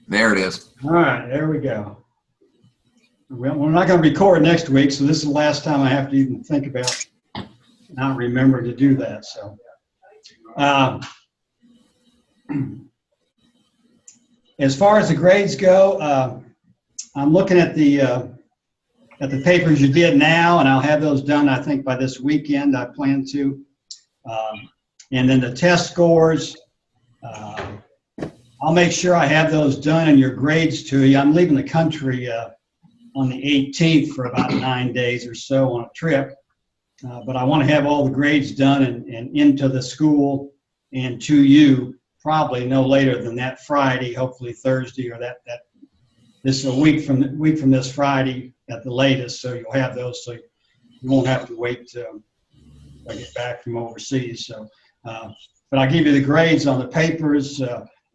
There it is. All right, there we go. Well, we're not going to record next week, so this is the last time I have to even think about not remembering to do that. So, as far as the grades go, I'm looking at the papers you did now, and I'll have those done, I think, by this weekend. I plan to. And then the test scores, I'll make sure I have those done and your grades to you. I'm leaving the country on the 18th for about 9 days or so on a trip. But I want to have all the grades done and into the school and to you probably no later than that Friday, hopefully Thursday, or that this is a week from this Friday at the latest. So you'll have those, so you won't have to wait till I get back from overseas. So, but I'll give you the grades on the papers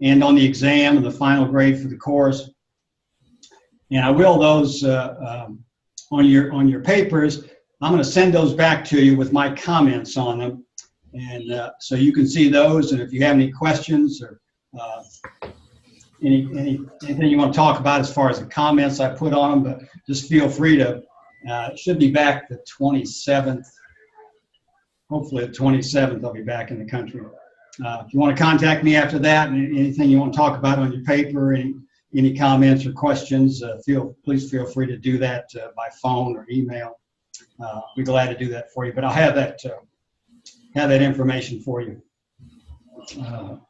and on the exam and the final grade for the course. And I will those on your papers. I'm going to send those back to you with my comments on them, and so you can see those. And if you have any questions or anything you want to talk about as far as the comments I put on them, but just feel free to. It should be back the 27th. Hopefully the 27th I'll be back in the country. If you want to contact me after that, and anything you want to talk about on your paper, any comments or questions, please feel free to do that by phone or email. I'll be glad to do that for you. But I'll have that information for you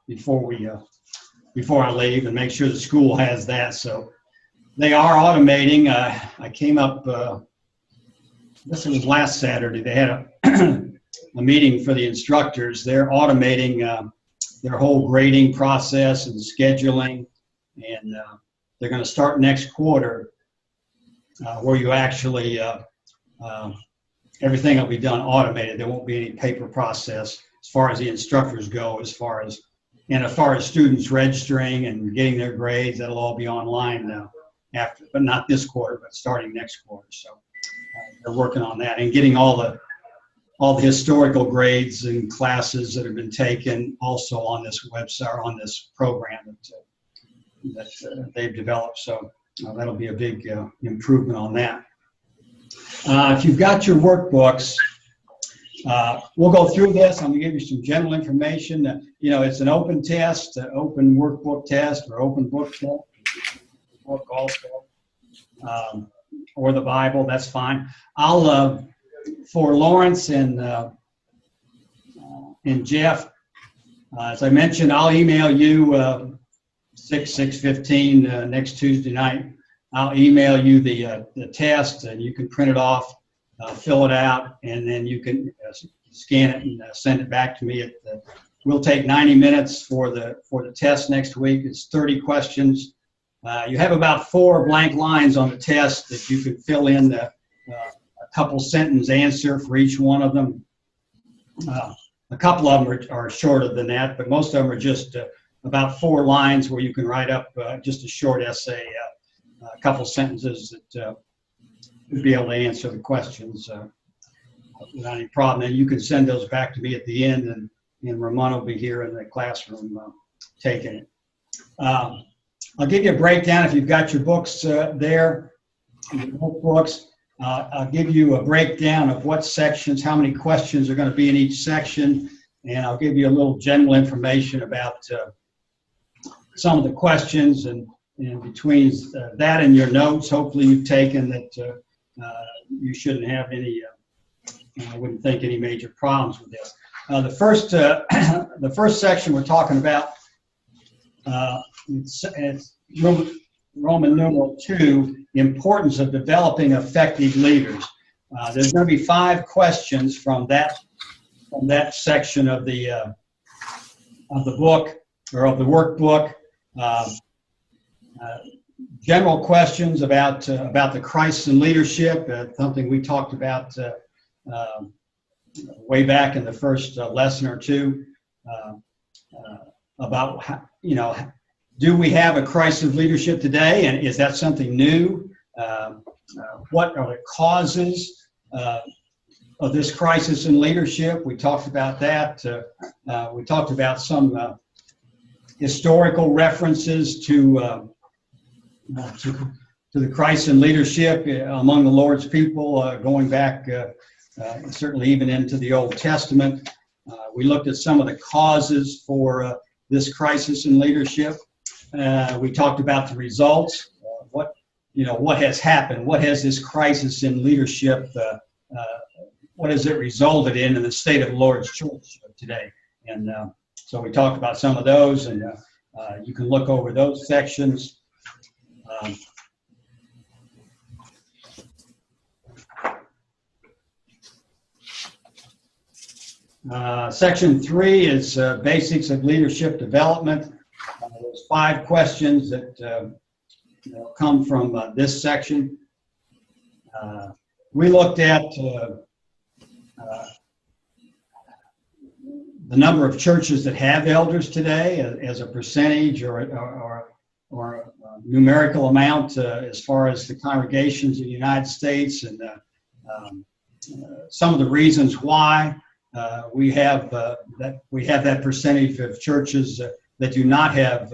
before I leave, and make sure the school has that. So they are automating. I came up. This was last Saturday. They had a meeting for the instructors. They're automating their whole grading process and scheduling, and they're going to start next quarter where you actually everything will be done automated. There won't be any paper process as far as the instructors go, as far as students registering and getting their grades. That'll all be online now, but not this quarter, but starting next quarter. So they're working on that and getting all the historical grades and classes that have been taken also on this website, or on this program that they've developed. So that'll be a big improvement on that. If you've got your workbooks, we'll go through this. I'm going to give you some general information. It's an open test, open workbook test, or open book test. Book also, or the Bible. That's fine. I'll for Lawrence and Jeff, as I mentioned, I'll email you 6/15 next Tuesday night. I'll email you the test, and you can print it off, fill it out, and then you can scan it and send it back to me. We'll take 90 minutes for the test next week. It's 30 questions. You have about 4 blank lines on the test that you can fill in a couple sentence answer for each one of them. A couple of them are shorter than that, but most of them are just about 4 lines where you can write up just a short essay, a couple sentences that you'll be able to answer the questions without any problem. And you can send those back to me at the end, and Ramon will be here in the classroom taking it. I'll give you a breakdown if you've got your books there, your notebooks. I'll give you a breakdown of what sections, how many questions are going to be in each section, and I'll give you a little general information about some of the questions, and between that and your notes, hopefully you've taken that you shouldn't have any, I wouldn't think any major problems with this. The first section we're talking about, it's Roman numeral 2, importance of developing effective leaders. There's going to be 5 questions from that section of the book, or of the workbook. General questions about the crisis in leadership, something we talked about way back in the first lesson or two, about how, do we have a crisis of leadership today, and is that something new? What are the causes of this crisis in leadership? We talked about that. We talked about some historical references to the Christ in leadership among the Lord's people, going back certainly even into the Old Testament. We looked at some of the causes for this crisis in leadership. We talked about the results. What has happened? What has this crisis in leadership? What has it resulted in the state of the Lord's church today? And so we talked about some of those, and you can look over those sections. Section 3 is basics of leadership development. There's 5 questions that come from this section. We looked at the number of churches that have elders today as a percentage or numerical amount as far as the congregations in the United States, and some of the reasons why we have that percentage of churches that do not have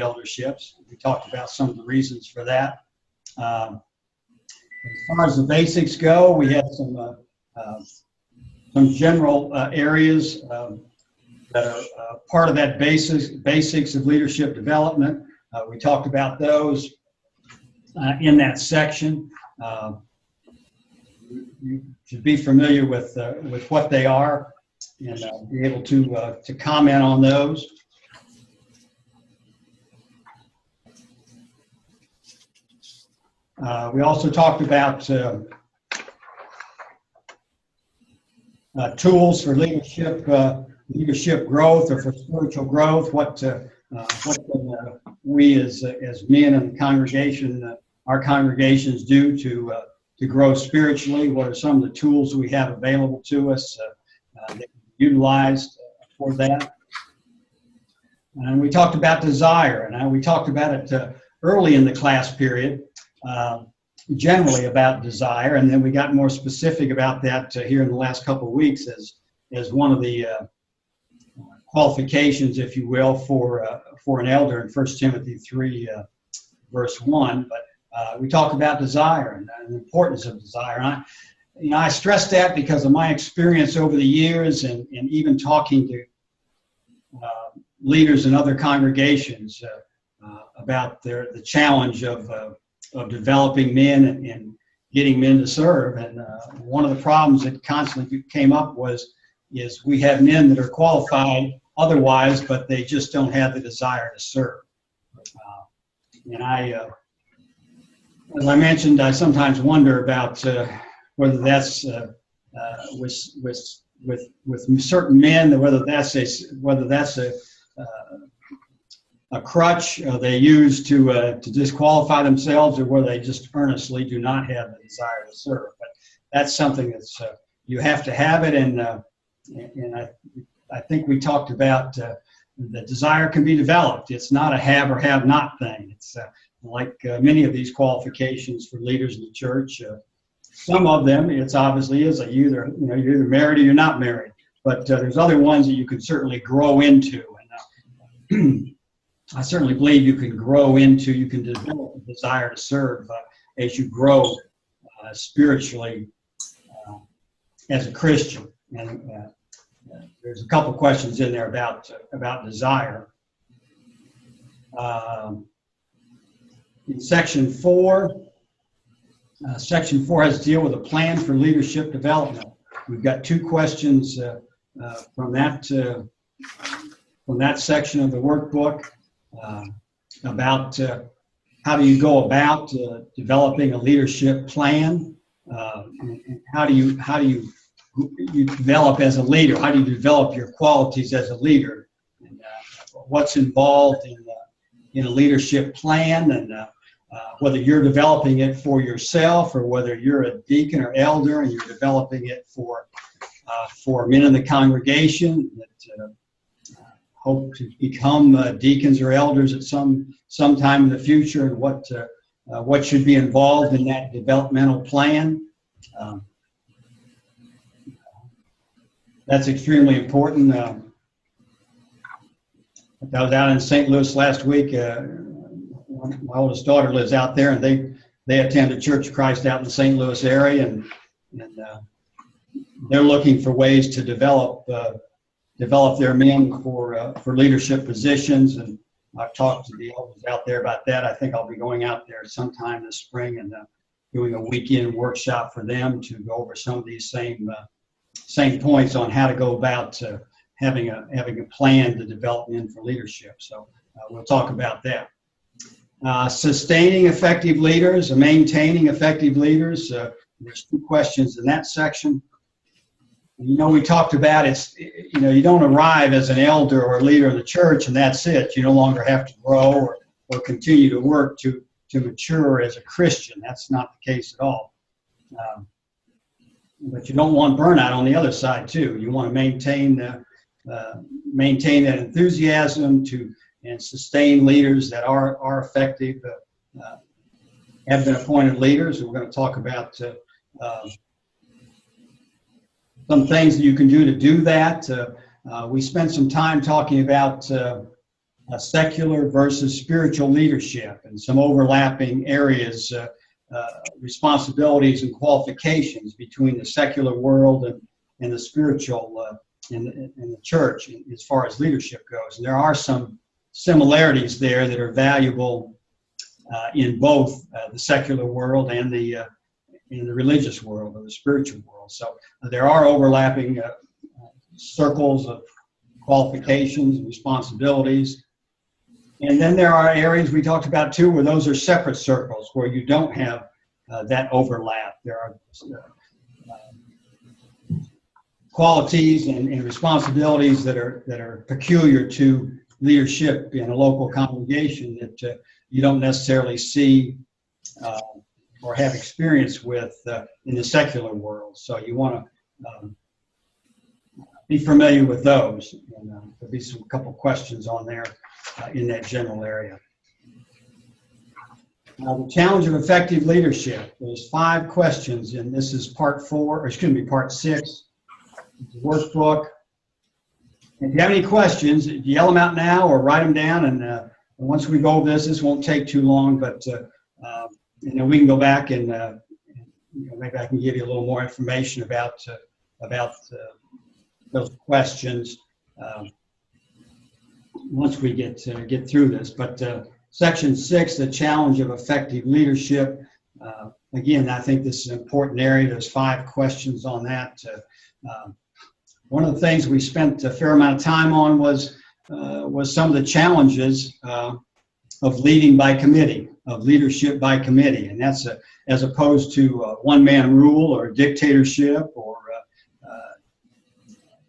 elderships. We talked about some of the reasons for that. As far as the basics go, we had some general areas that are part of that basics of leadership development. We talked about those in that section. You should be familiar with what they are and be able to comment on those. We also talked about tools for leadership growth or for spiritual growth. What can we as men in the congregation, our congregations, do to grow spiritually? What are some of the tools we have available to us that can be utilized for that? And we talked about desire, and we talked about it early in the class period, generally about desire, and then we got more specific about that here in the last couple of weeks as one of the qualifications, if you will, for an elder in 1 Timothy 3, verse 1. But we talk about desire and the importance of desire. And I stress that because of my experience over the years and even talking to leaders in other congregations about the challenge of developing men and getting men to serve. And one of the problems that constantly came up is we have men that are qualified otherwise, but they just don't have the desire to serve. As I mentioned, I sometimes wonder about whether that's with certain men, whether that's a crutch they use to disqualify themselves, or whether they just earnestly do not have the desire to serve. But that's something that's you have to have it, and I think we talked about the desire can be developed. It's not a have or have not thing. It's like many of these qualifications for leaders in the church. Some of them, it's obviously is you're either married or you're not married. But there's other ones that you can certainly grow into, and I certainly believe you can develop a desire to serve as you grow spiritually as a Christian. And there's a couple questions in there about desire. In Section 4 has to deal with a plan for leadership development. We've got 2 questions from that section of the workbook about how do you go about developing a leadership plan, and how do you develop as a leader? How do you develop your qualities as a leader? And what's involved in a leadership plan, and whether you're developing it for yourself or whether you're a deacon or elder and you're developing it for men in the congregation that hope to become deacons or elders at some time in the future, and what should be involved in that developmental plan. That's extremely important. I was out in St. Louis last week. My oldest daughter lives out there, and they attend the Church of Christ out in the St. Louis area, and they're looking for ways to develop their men for leadership positions. And I've talked to the elders out there about that. I think I'll be going out there sometime this spring and doing a weekend workshop for them to go over some of these same points on how to go about having a plan to develop men for leadership. So we'll talk about that. Sustaining effective leaders, maintaining effective leaders. There's 2 questions in that section. We talked about you don't arrive as an elder or a leader in the church and that's it. You no longer have to grow or continue to work to mature as a Christian. That's not the case at all. But you don't want burnout on the other side too. You want to maintain that enthusiasm and sustain leaders that are effective, have been appointed leaders. And we're going to talk about some things that you can do to do that. We spent some time talking about secular versus spiritual leadership and some overlapping areas, responsibilities and qualifications between the secular world and the spiritual in the church as far as leadership goes. And there are some similarities there that are valuable in both the secular world and the religious world or the spiritual world. So there are overlapping circles of qualifications, responsibilities. And then there are areas we talked about too where those are separate circles where you don't have that overlap. There are qualities and responsibilities that are peculiar to leadership in a local congregation that you don't necessarily see or have experience with in the secular world. So you want to be familiar with those. And there'll be a couple questions on there in that general area. The challenge of effective leadership. There's 5 questions, and this is part 6. The workbook. If you have any questions, yell them out now or write them down. And once we go over this won't take too long, but we can go back and maybe I can give you a little more information about those questions once we get through this. But section 6, the challenge of effective leadership. Again, I think this is an important area. There's 5 questions on that. One of the things we spent a fair amount of time on was some of the challenges of leading by committee, of leadership by committee, and that's as opposed to one-man rule or dictatorship or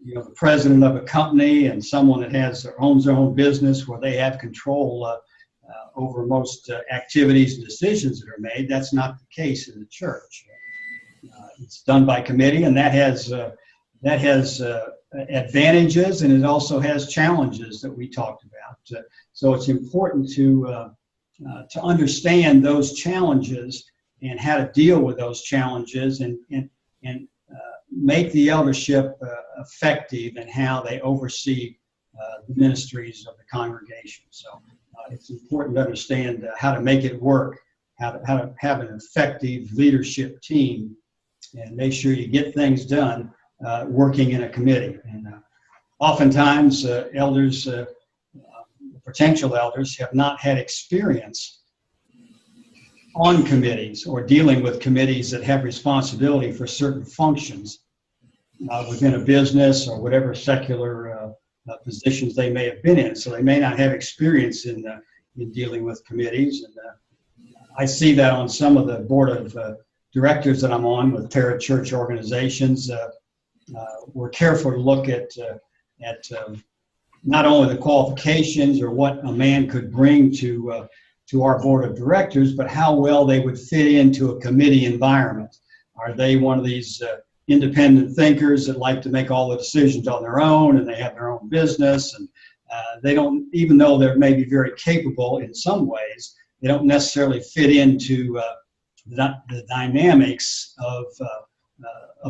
the president of a company and someone that owns their own business where they have control over most activities and decisions that are made. That's not the case in the church. It's done by committee, and that has advantages, and it also has challenges that we talked about. So it's important to understand those challenges and how to deal with those challenges and make the eldership effective in how they oversee the ministries of the congregation. So it's important to understand how to make it work, how to have an effective leadership team, and make sure you get things done working in a committee. And oftentimes elders, potential elders, have not had experience on committees or dealing with committees that have responsibility for certain functions within a business or whatever secular positions they may have been in. So they may not have experience in dealing with committees. And I see that on some of the board of directors that I'm on with parachurch organizations. We're careful to look at not only the qualifications or what a man could bring to our board of directors, but how well they would fit into a committee environment. Are they one of these independent thinkers that like to make all the decisions on their own and they have their own business, and they don't, even though they're maybe very capable in some ways, they don't necessarily fit into the dynamics of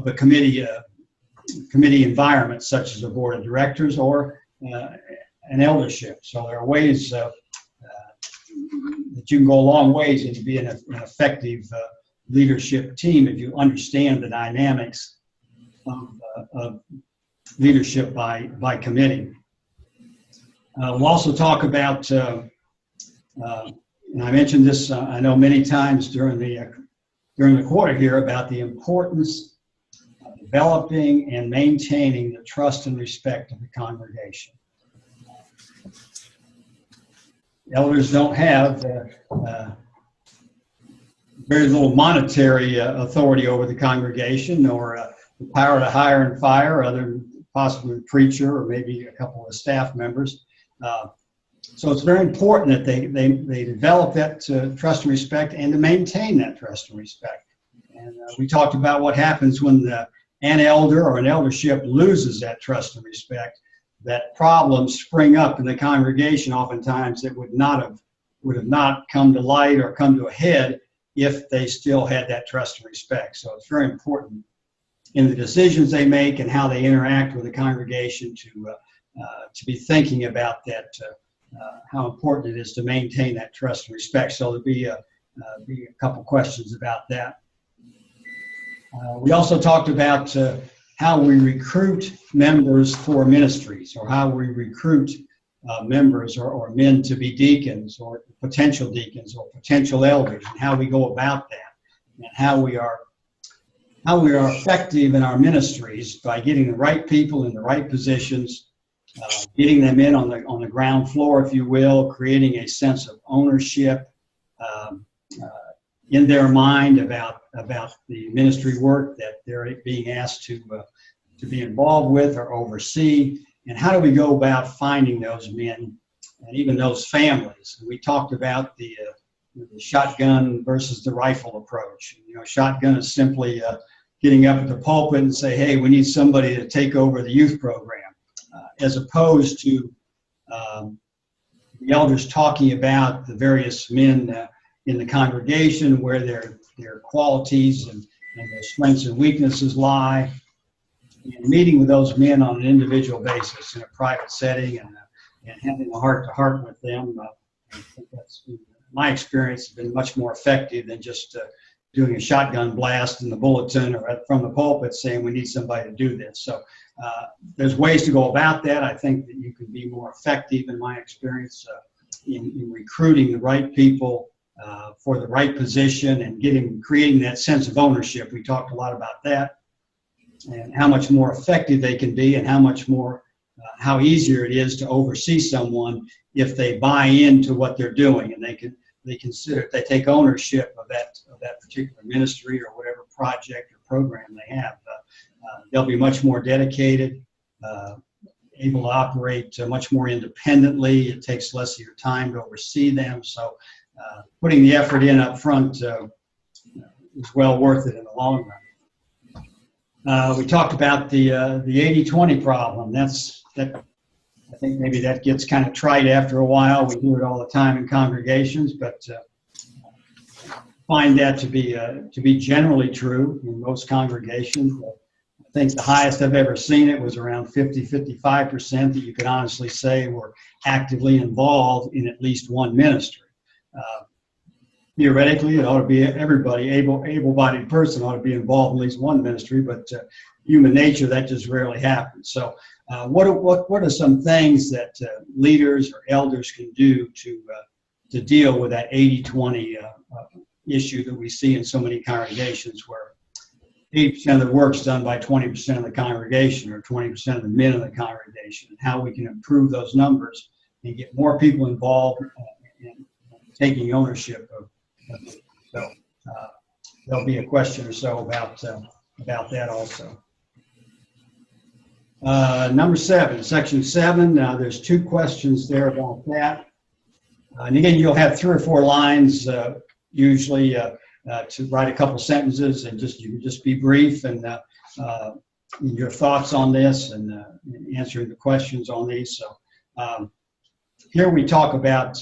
a committee environment such as a board of directors or an eldership. So there are ways that you can go a long ways into being an effective leadership team if you understand the dynamics of leadership by committee. We'll also talk about, and I mentioned this, I know many times during the quarter here, about the importance of developing and maintaining the trust and respect of the congregation. Elders don't have very little monetary authority over the congregation, or the power to hire and fire, other than possibly the preacher or maybe a couple of staff members. So it's very important that they develop that trust and respect, and to maintain that trust and respect. And we talked about what happens when an elder or an eldership loses that trust and respect. That problems spring up in the congregation oftentimes that would have not come to light or come to a head if they still had that trust and respect. So it's very important in the decisions they make and how they interact with the congregation to be thinking about that, how important it is to maintain that trust and respect. So there'll be a couple questions about that. We also talked about how we recruit members for ministries, or how we recruit members or men to be deacons or potential elders, and how we go about that, and how we are effective in our ministries by getting the right people in the right positions, getting them in on the ground floor, if you will, creating a sense of ownership in their mind about the ministry work that they're being asked to be involved with or oversee. And how do we go about finding those men and even those families? We talked about the shotgun versus the rifle approach. Shotgun is simply getting up at the pulpit and say, hey, we need somebody to take over the youth program, as opposed to the elders talking about the various men in the congregation, where their qualities and their strengths and weaknesses lie, and meeting with those men on an individual basis in a private setting, and having a heart-to-heart with them. I think that's, in my experience, has been much more effective than just doing a shotgun blast in the bulletin or from the pulpit saying we need somebody to do this. So there's ways to go about that. I think that you can be more effective, in my experience, in recruiting the right people for the right position, and creating that sense of ownership. We talked a lot about that, and how much more effective they can be, and how easier it is to oversee someone if they buy into what they're doing, and they consider, if they take ownership of that particular ministry or whatever project or program they have, they'll be much more dedicated, able to operate much more independently. It takes less of your time to oversee them. So putting the effort in up front is well worth it in the long run. We talked about the 80-20 problem. I think maybe that gets kind of trite after a while. We do it all the time in congregations, but find that to be generally true in most congregations. I think the highest I've ever seen it was around 50-55% that you could honestly say were actively involved in at least one ministry. Theoretically, it ought to be everybody, able-bodied person ought to be involved in at least one ministry, but human nature, that just rarely happens. So what are some things that leaders or elders can do to deal with that 80-20 issue that we see in so many congregations, where 80% of the work's done by 20% of the congregation, or 20% of the men in the congregation, and how we can improve those numbers and get more people involved in taking ownership of it. So there'll be a question or so about that also. Number 7, section 7. There's 2 questions there about that. And again, you'll have 3 or 4 lines usually to write a couple sentences, and you can just be brief and your thoughts on this, and answering the questions on these. So here we talk about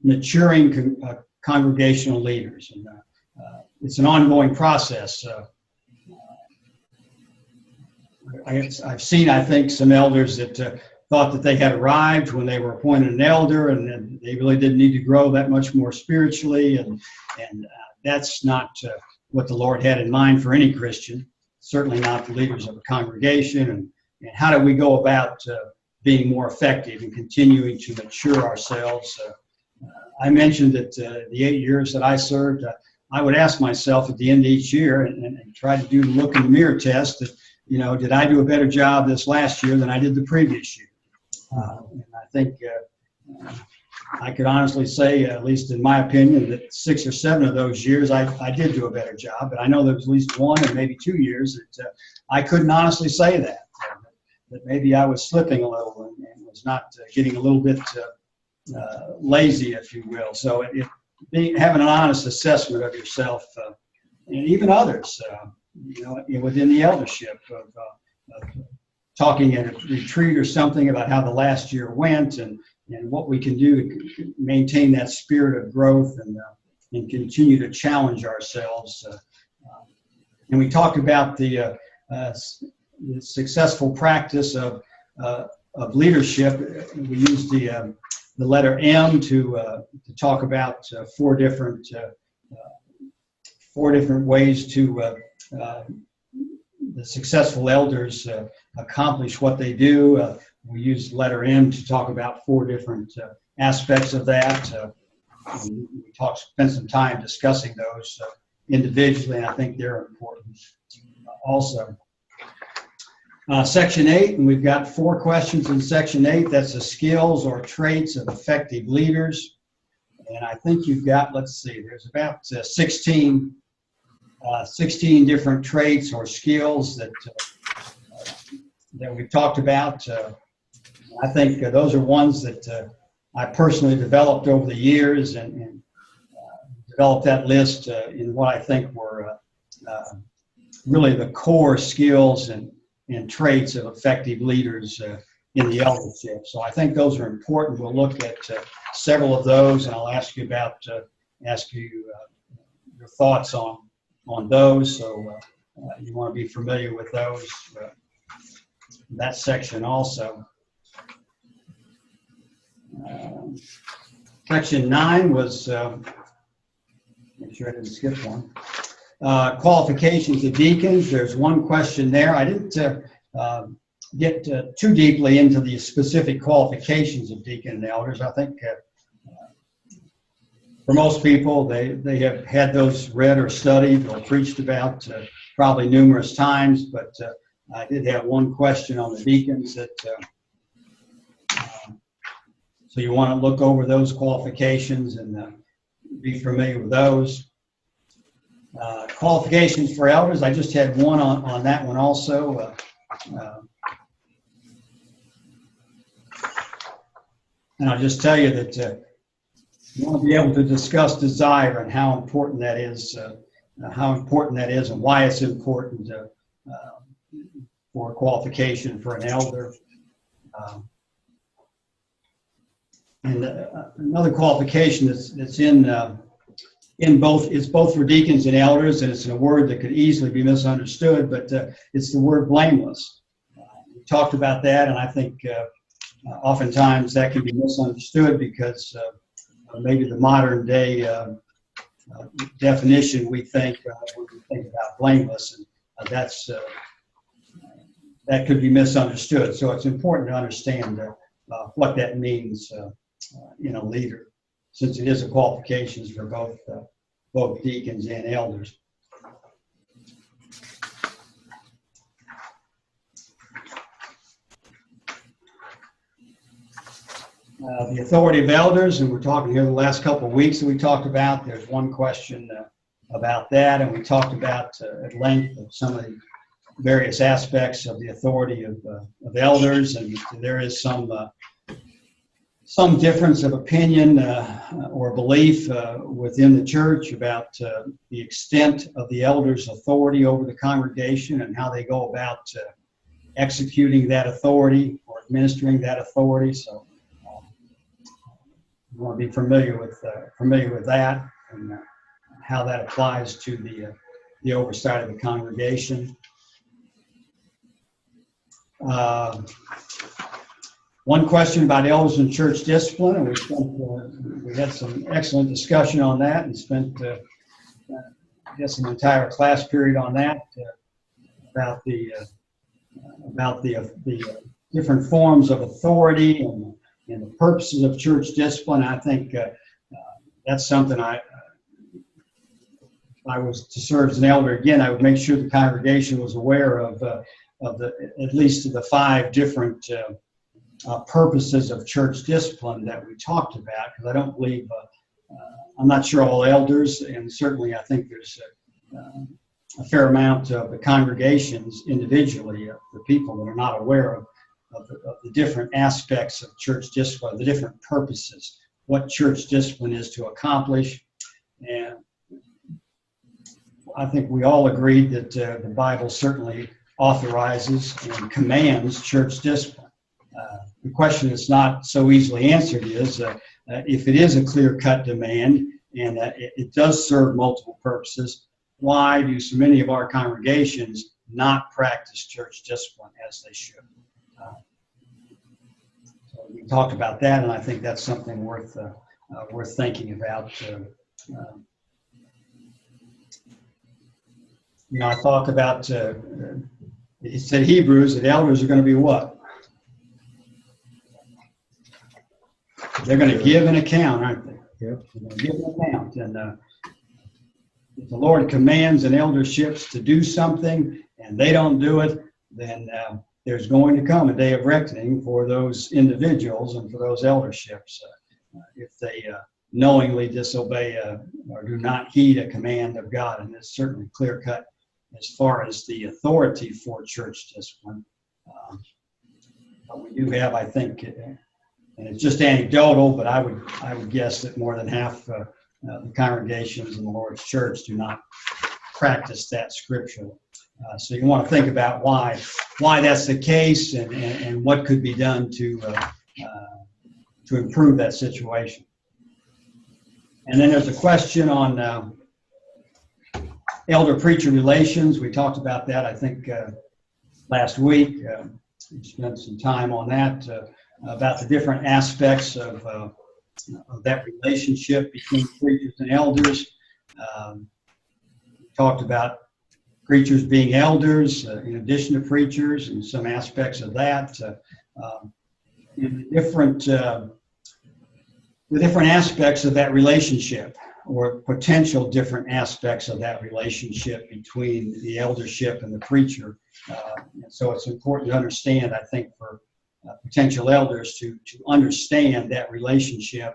maturing congregational leaders, and it's an ongoing process. I've seen, I think, some elders that thought that they had arrived when they were appointed an elder, and they really didn't need to grow that much more spiritually. And that's not what the Lord had in mind for any Christian, certainly not the leaders of a congregation. And how do we go about being more effective and continuing to mature ourselves? I mentioned that the 8 years that I served, I would ask myself at the end of each year and try to do the look in the mirror test that, did I do a better job this last year than I did the previous year? And I think I could honestly say, at least in my opinion, that 6 or 7 of those years I did do a better job. But I know there was at least 1 or maybe 2 years that I couldn't honestly say that maybe I was slipping a little and was not getting a little bit lazy, if you will. So having an honest assessment of yourself and even others, within the eldership of talking at a retreat or something about how the last year went and what we can do to maintain that spirit of growth and continue to challenge ourselves. And we talked about the successful practice of leadership. We used the letter M to talk about 4 different ways to the successful elders accomplish what they do. We used letter M to talk about 4 different aspects of that. We spent some time discussing those individually, and I think they're important also. Section 8, and we've got 4 questions in Section 8. That's the skills or traits of effective leaders. And I think you've got, let's see, there's about 16 different traits or skills that we've talked about. I think those are ones that I personally developed over the years and developed that list in what I think were really the core skills and traits of effective leaders in the eldership. So I think those are important. We'll look at several of those, and I'll ask you your thoughts on those. So you want to be familiar with those, that section also. Section 9 was, make sure I didn't skip one. Qualifications of deacons. There's one question there. I didn't get too deeply into the specific qualifications of deacon and elders. I think for most people, they have had those read or studied or preached about probably numerous times, but I did have one question on the deacons that so you want to look over those qualifications and be familiar with those. Qualifications for elders, I just had one on that one also. And I'll just tell you that you want to be able to discuss desire and how important that is and why it's important for a qualification for an elder. And another qualification that's in both, it's both for deacons and elders, and it's a word that could easily be misunderstood, but it's the word blameless. We talked about that, and I think oftentimes that can be misunderstood because maybe the modern day definition we think when we think about blameless, and that could be misunderstood. So it's important to understand what that means in a leader, since it is a qualifications for both deacons and elders. The authority of elders, and we're talking here the last couple of weeks that we talked about. There's one question about that, and we talked about at length of some of the various aspects of the authority of elders, and there is some difference of opinion or belief within the church about the extent of the elders' authority over the congregation and how they go about executing that authority or administering that authority. So you want to be familiar with that and how that applies to the oversight of the congregation. One question about elders and church discipline, and we had some excellent discussion on that, and spent I guess an entire class period on that about the different forms of authority and the purposes of church discipline. I think that's something if I was to serve as an elder again, I would make sure the congregation was aware of at least of the 5 different purposes of church discipline that we talked about, because I don't believe, I'm not sure all elders, and certainly I think there's a fair amount of the congregations individually, the people that are not aware of the different aspects of church discipline, the different purposes, what church discipline is to accomplish. And I think we all agreed that the Bible certainly authorizes and commands church discipline. The question that's not so easily answered is if it is a clear-cut demand and it does serve multiple purposes, why do so many of our congregations not practice church discipline as they should? So we talked about that, and I think that's something worth thinking about. I talked about, it said Hebrews that elders are going to be what? They're going to give an account, aren't they? Yep. They're going to give an account. And if the Lord commands an elderships to do something and they don't do it, then there's going to come a day of reckoning for those individuals and for those elderships if they knowingly disobey or do not heed a command of God. And it's certainly clear-cut as far as the authority for church discipline. But we do have, I think, and it's just anecdotal, but I would guess that more than half the congregations in the Lord's church do not practice that scripturally. So you want to think about why that's the case and what could be done to improve that situation. And then there's a question on elder-preacher relations. We talked about that, I think, last week. We spent some time on that, about the different aspects of that relationship between preachers and elders. We talked about preachers being elders in addition to preachers and some aspects of that. In the different aspects of that relationship, or potential different aspects of that relationship between the eldership and the preacher. So it's important to understand, I think, for potential elders to understand that relationship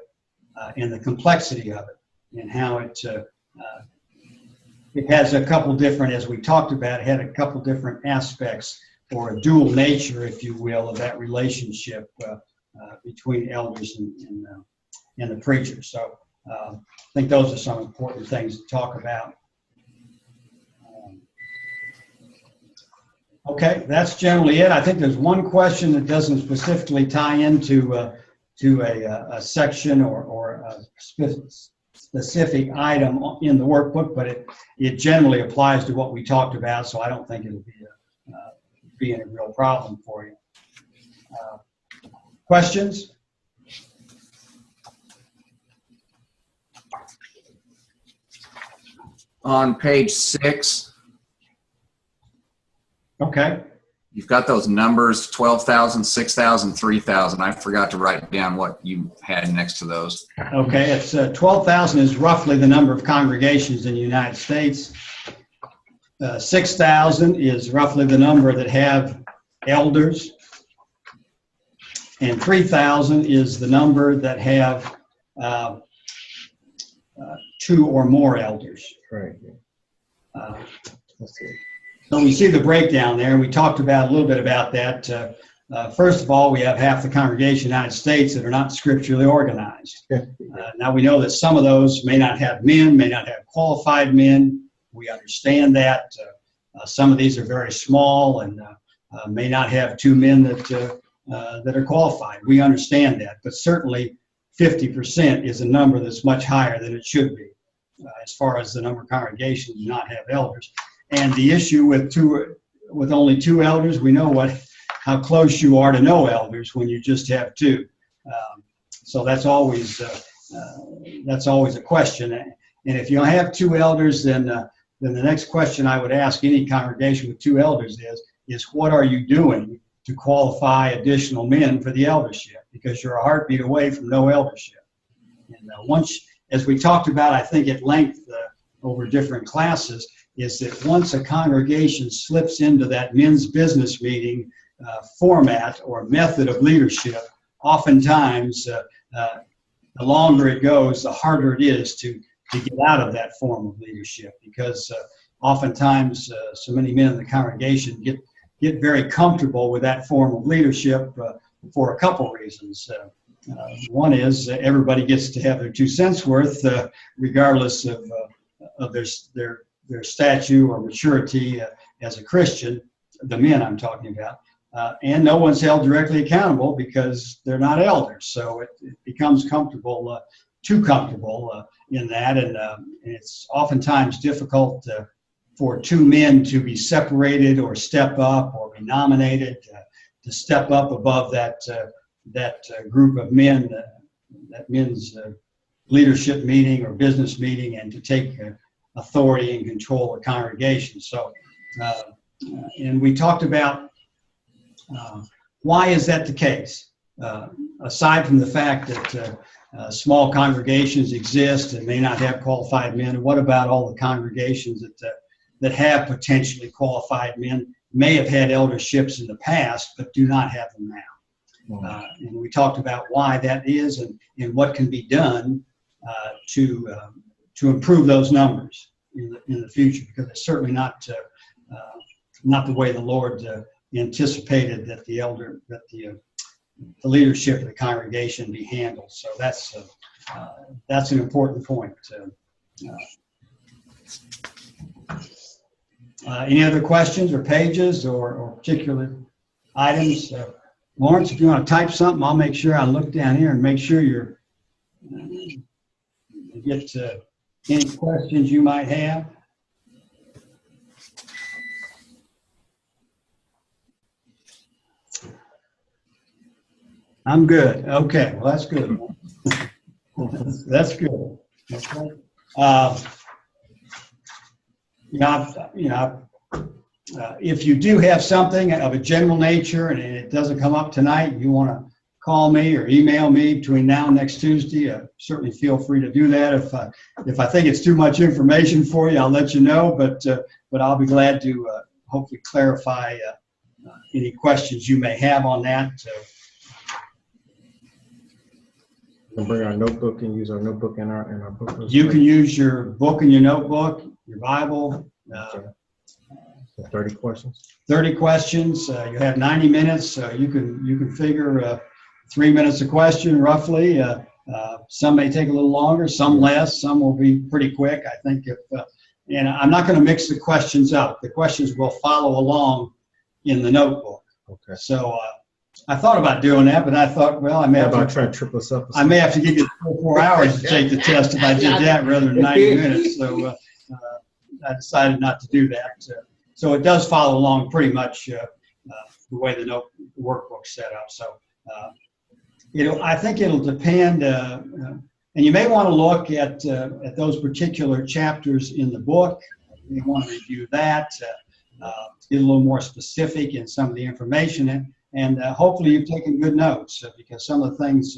and the complexity of it, and how it has a couple different, as we talked about, it had a couple different aspects, or a dual nature, if you will, of that relationship between elders and the preacher. So I think those are some important things to talk about. Okay, that's generally it. I think there's one question that doesn't specifically tie into a section or a specific item in the workbook, but it generally applies to what we talked about, so I don't think it'll be any real problem for you. Questions? On page 6. Okay. You've got those numbers, 12,000, 6,000, 3,000. I forgot to write down what you had next to those. Okay, it's 12,000 is roughly the number of congregations in the United States. 6,000 is roughly the number that have elders. And 3,000 is the number that have 2 or more elders. Right. So we see the breakdown there, and we talked about a little bit about that. First of all, we have half the congregation in the United States that are not scripturally organized. Now we know that some of those may not have men, may not have qualified men. We understand that. Some of these are very small and may not have 2 men that are qualified. We understand that, but certainly 50% is a number that's much higher than it should be as far as the number of congregations do not have elders. And the issue with only 2 elders, we know how close you are to no elders when you just have two. So that's always a question. And if you have two elders, then the next question I would ask any congregation with two elders is what are you doing to qualify additional men for the eldership? Because you're a heartbeat away from no eldership. And once, as we talked about, I think at length over different classes, is that once a congregation slips into that men's business meeting format or method of leadership, oftentimes the longer it goes, the harder it is to get out of that form of leadership, because oftentimes so many men in the congregation get very comfortable with that form of leadership for a couple reasons. One is everybody gets to have their 2 cents worth, regardless of their stature or maturity as a Christian, the men I'm talking about. And no one's held directly accountable because they're not elders. So it becomes comfortable, too comfortable in that. And it's oftentimes difficult for 2 men to be separated or step up or be nominated to step up above that group of men, that men's leadership meeting or business meeting, and to take authority and control the congregation. So, and we talked about why is that the case? Aside from the fact that small congregations exist and may not have qualified men, what about all the congregations that have potentially qualified men, may have had elderships in the past, but do not have them now? And we talked about why that is and what can be done to improve those numbers in the future, because it's certainly not the way the Lord anticipated that the leadership of the congregation be handled. So that's an important point. Any other questions or pages or particular items? Lawrence, if you want to type something, I'll make sure I look down here and make sure you're get to any questions you might have. I'm good. Okay, well, that's good. That's good. Okay. If you do have something of a general nature and it doesn't come up tonight, you want to call me or email me between now and next Tuesday, certainly feel free to do that. If I think it's too much information for you, I'll let you know, but I'll be glad to hopefully clarify any questions you may have on that. We can bring our notebook and use our notebook in our book. You can use your book and your notebook, your Bible. 30 questions. 30 questions. You have 90 minutes. You can figure 3 minutes a question roughly. Some may take a little longer, some less. Some will be pretty quick. I think and I'm not going to mix the questions up. The questions will follow along in the notebook. Okay. So I thought about doing that, but I thought, well, I may have to try to trip us up. I may have to give you 4 hours to take the test if I did that rather than 90 minutes. So I decided not to do that. So it does follow along pretty much the way the workbook's set up. So I think it'll depend, and you may want to look at those particular chapters in the book. You may want to review that, get a little more specific in some of the information, and hopefully you've taken good notes, because some of the things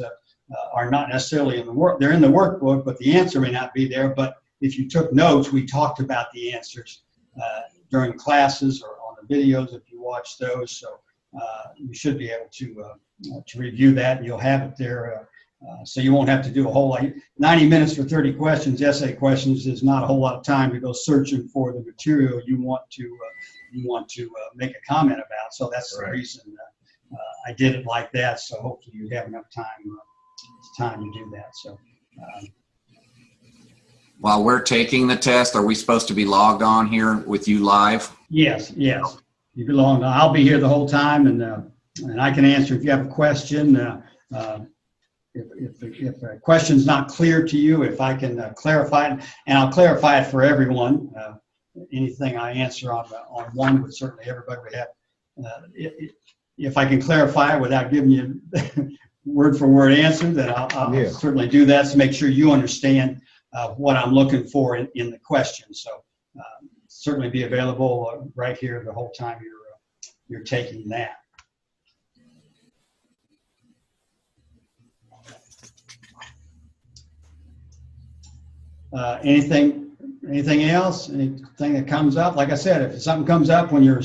are not necessarily in the work. They're in the workbook, but the answer may not be there. But if you took notes, we talked about the answers during classes or on the videos if you watch those. So you should be able to review that, and you'll have it there. So you won't have to do a whole lot. 90 minutes for 30 questions, essay questions, is not a whole lot of time to go searching for the material you want to make a comment about. So that's the reason I did it like that. So hopefully you have enough time to do that. So. While we're taking the test, are we supposed to be logged on here with you live? Yes. You belong. I'll be here the whole time, and I can answer if you have a question. If a question's not clear to you, if I can clarify it, and I'll clarify it for everyone. Anything I answer on one would certainly everybody would have. if I can clarify it without giving you word for word answer, then I'll certainly do that to make sure you understand what I'm looking for in the question. So certainly be available right here the whole time you're taking that. Anything else? Anything that comes up? Like I said, if something comes up when you're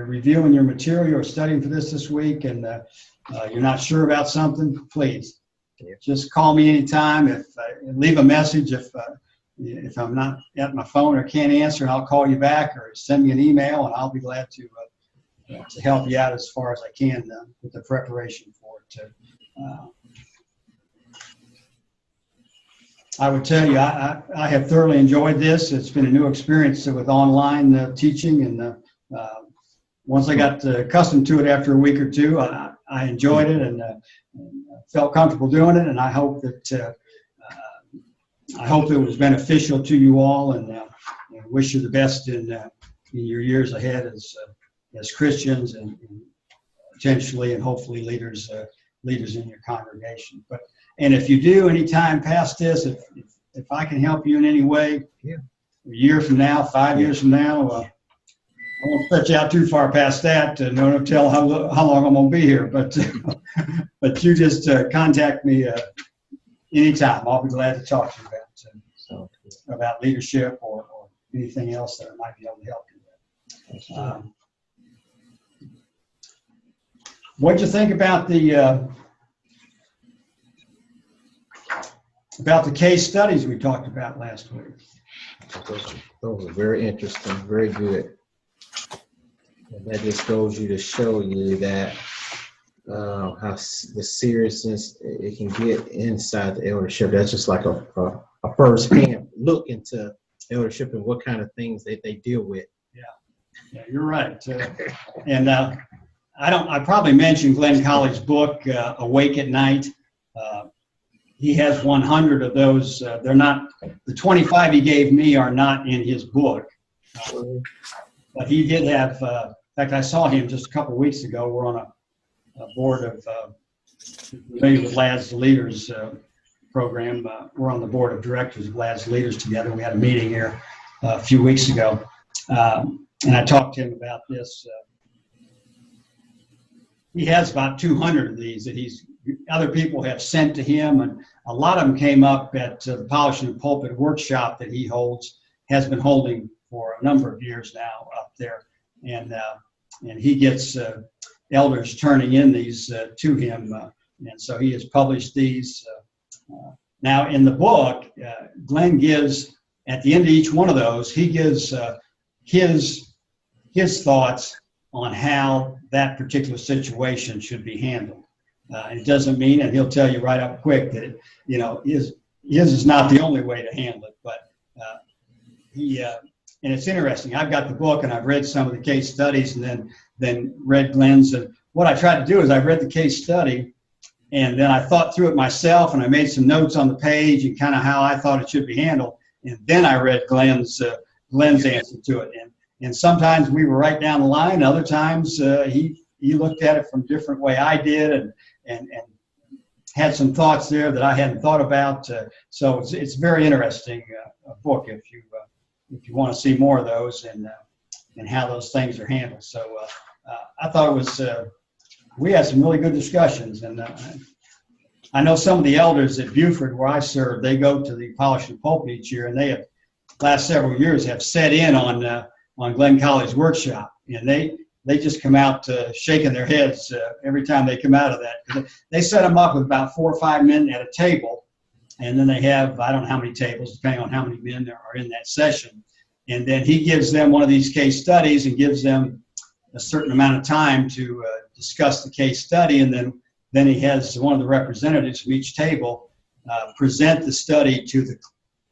reviewing your material or studying for this week, and you're not sure about something, please just call me anytime. Leave a message if I'm not at my phone or can't answer, and I'll call you back, or send me an email, and I'll be glad to help you out as far as I can with the preparation for it. I would tell you, I have thoroughly enjoyed this. It's been a new experience with online teaching, and once I got accustomed to it after a week or two, I enjoyed it and felt comfortable doing it. And I hope that it was beneficial to you all, and wish you the best in your years ahead as Christians and potentially and hopefully leaders in your congregation. And if you do any time past this, if I can help you in any way, a year from now, 5 years from now, I won't stretch out too far past that. No tell how long I'm going to be here. But you just contact me anytime. I'll be glad to talk to you about leadership or anything else that I might be able to help you with. What did you think about the case studies we talked about last week? Those were very interesting, very good. And that just goes to show you that how the seriousness it can get inside the eldership. That's just like a first-hand look into eldership and what kind of things they deal with. Yeah, you're right. And I probably mentioned Glenn Colley's book, Awake at Night. He has 100 of those. They're not, the 25 he gave me are not in his book. But he did have, in fact, I saw him just a couple of weeks ago. We're on a board of, familiar with Lad's Leaders program. We're on the board of directors of Lad's Leaders together. We had a meeting here a few weeks ago. And I talked to him about this. He has about 200 of these that other people have sent to him, and a lot of them came up at the Polishing the Pulpit workshop that he has been holding for a number of years now up there, and he gets elders turning in these to him, and so he has published these. Now in the book, Glenn gives, at the end of each one of those, he gives his thoughts on how that particular situation should be handled. It doesn't mean, and he'll tell you right up quick that his is not the only way to handle it, but and it's interesting. I've got the book and I've read some of the case studies and then read Glenn's. And what I tried to do is I read the case study and then I thought through it myself and I made some notes on the page and kind of how I thought it should be handled. And then I read Glenn's answer to it. And sometimes we were right down the line. Other times he looked at it from a different way I did and had some thoughts there that I hadn't thought about. So it's very interesting book if you want to see more of those and how those things are handled. So I thought it was, we had some really good discussions. And I know some of the elders at Buford where I serve, they go to the Polishing the Pulpit each year, and they have, last several years, have set in on Glenn Colley's workshop. And they just come out shaking their heads every time they come out of that. They set them up with about 4 or 5 men at a table, and then they have, I don't know how many tables, depending on how many men there are in that session. And then he gives them one of these case studies and gives them a certain amount of time to discuss the case study, and then he has one of the representatives from each table present the study to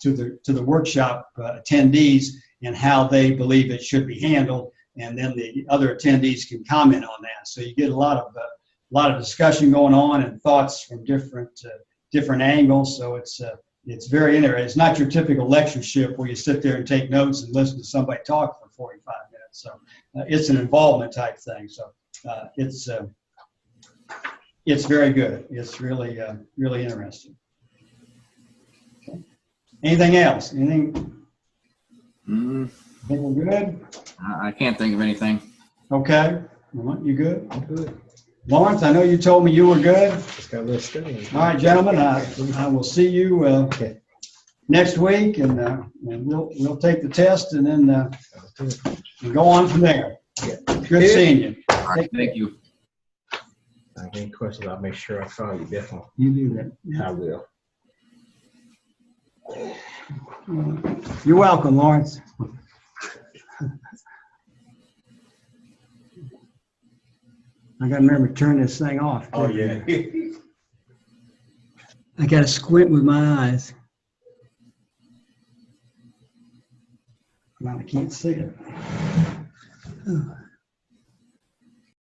the workshop attendees and how they believe it should be handled, and then the other attendees can comment on that. So you get a lot of discussion going on and thoughts from different angles. So it's very interesting. It's not your typical lectureship where you sit there and take notes and listen to somebody talk for 45 minutes. So it's an involvement type thing. So It's very good. It's really, really interesting. Okay. Anything else? Anything? Think we're good? I can't think of anything. Okay. You good? I'm good. Lawrence, I know you told me you were good. Just got a little strange. All right, gentlemen, I will see you next week, and we'll take the test and then and go on from there. Yeah. Good seeing you. All right, thank you. If I have any questions, I'll make sure I call you. Definitely. You do that. I will. You're welcome, Lawrence. I gotta remember to turn this thing off. Oh, yeah. I gotta squint with my eyes. Well, I can't see it.